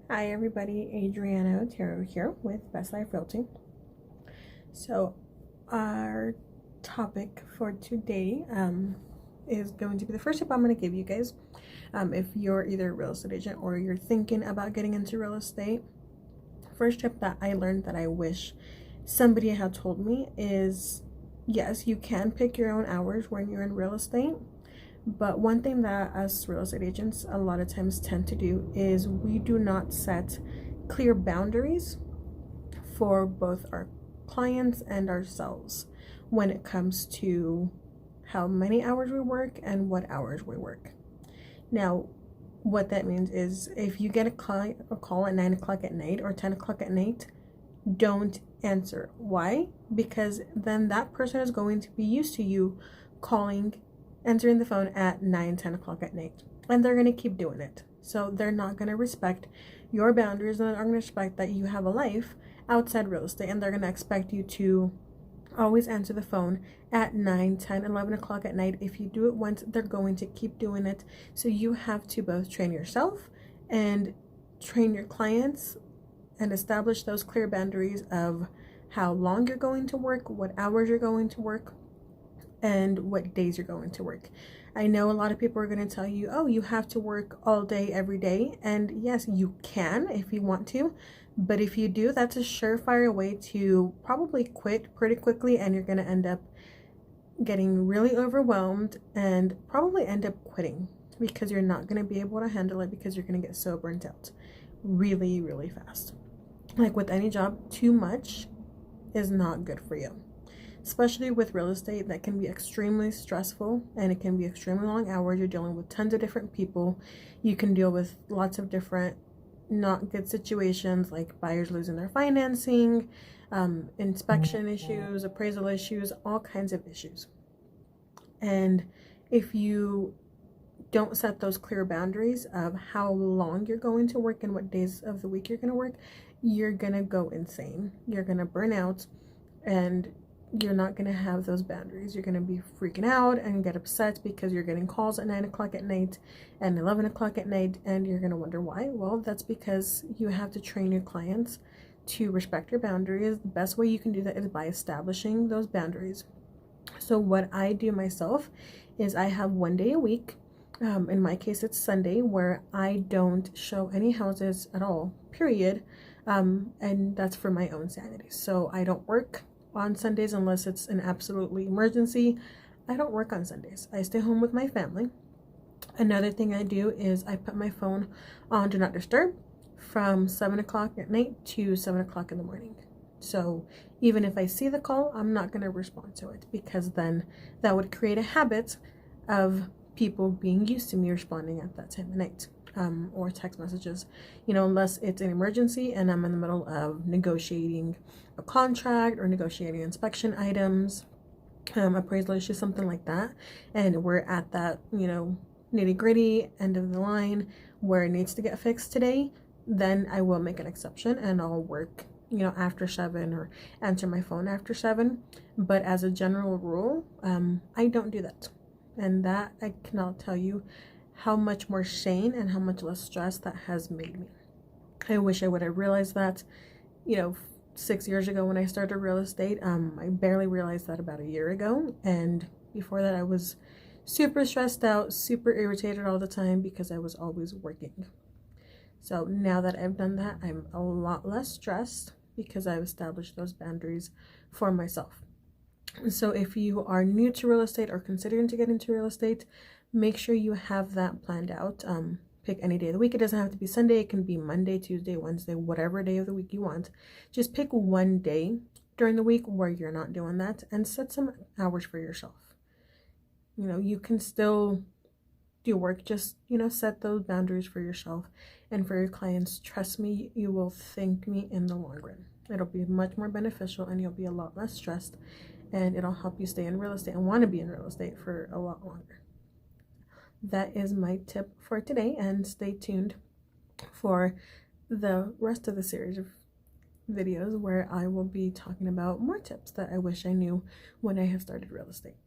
Hi everybody, Adriana Otero here with Best Life Realty. So our topic for today is going to be the first tip I'm going to give you guys. If you're either a real estate agent or you're thinking about getting into real estate, first tip that I learned that I wish somebody had told me is, yes, you can pick your own hours when you're in real estate. But one thing that us real estate agents a lot of times tend to do is we do not set clear boundaries for both our clients and ourselves when it comes to how many hours we work and what hours we work. Now, what that means is if you get a call at 9 o'clock at night or 10 o'clock at night, don't answer. Why? Because then that person is going to be used to you answering the phone at 9, 10 o'clock at night. And they're going to keep doing it. So they're not going to respect your boundaries, and they're going to respect that you have a life outside real estate. And they're going to expect you to always answer the phone at 9, 10, 11 o'clock at night. If you do it once, they're going to keep doing it. So you have to both train yourself and train your clients and establish those clear boundaries of how long you're going to work, what hours you're going to work, and what days you're going to work. I know a lot of people are going to tell you, oh, you have to work all day, every day. And yes, you can if you want to. But if you do, that's a surefire way to probably quit pretty quickly. And you're going to end up getting really overwhelmed and probably end up quitting because you're not going to be able to handle it, because you're going to get so burnt out really, really fast. Like with any job, too much is not good for you. Especially with real estate, that can be extremely stressful and it can be extremely long hours. You're dealing with tons of different people. You can deal with lots of different not good situations like buyers losing their financing, inspection issues, appraisal issues, all kinds of issues. And if you don't set those clear boundaries of how long you're going to work and what days of the week you're going to work, you're going to go insane. You're going to burn out, and you're not going to have those boundaries. You're going to be freaking out and get upset because you're getting calls at 9 o'clock at night and 11 o'clock at night, and you're going to wonder why. Well, that's because you have to train your clients to respect your boundaries. The best way you can do that is by establishing those boundaries. So what I do myself is I have one day a week. In my case, it's Sunday, where I don't show any houses at all, period. And that's for my own sanity. So I don't work on Sundays unless it's an absolutely emergency. I don't work on Sundays. I stay home with my family. Another thing I do is I put my phone on Do Not Disturb from 7 o'clock at night to 7 o'clock in the morning. So even if I see the call, I'm not going to respond to it, because then that would create a habit of people being used to me responding at that time of night. Or text messages, unless it's an emergency and I'm in the middle of negotiating a contract or negotiating inspection items, appraisal issues, something like that, and we're at that, nitty gritty end of the line where it needs to get fixed today, then I will make an exception and I'll work, after 7 or answer my phone after 7. But as a general rule, I don't do that. And that, I cannot tell you how much more sane and how much less stress that has made me. I wish I would have realized that, 6 years ago when I started real estate. I barely realized that about a year ago. And before that, I was super stressed out, super irritated all the time because I was always working. So now that I've done that, I'm a lot less stressed because I've established those boundaries for myself. So if you are new to real estate or considering to get into real estate, make sure you have that planned out. Pick any day of the week. It doesn't have to be Sunday. It can be Monday, Tuesday, Wednesday, whatever day of the week you want. Just pick one day during the week where you're not doing that and set some hours for yourself. You can still do work. Just, set those boundaries for yourself and for your clients. Trust me, you will thank me in the long run. It'll be much more beneficial and you'll be a lot less stressed, and it'll help you stay in real estate and want to be in real estate for a lot longer. That is my tip for today, and stay tuned for the rest of the series of videos where I will be talking about more tips that I wish I knew when I have started real estate.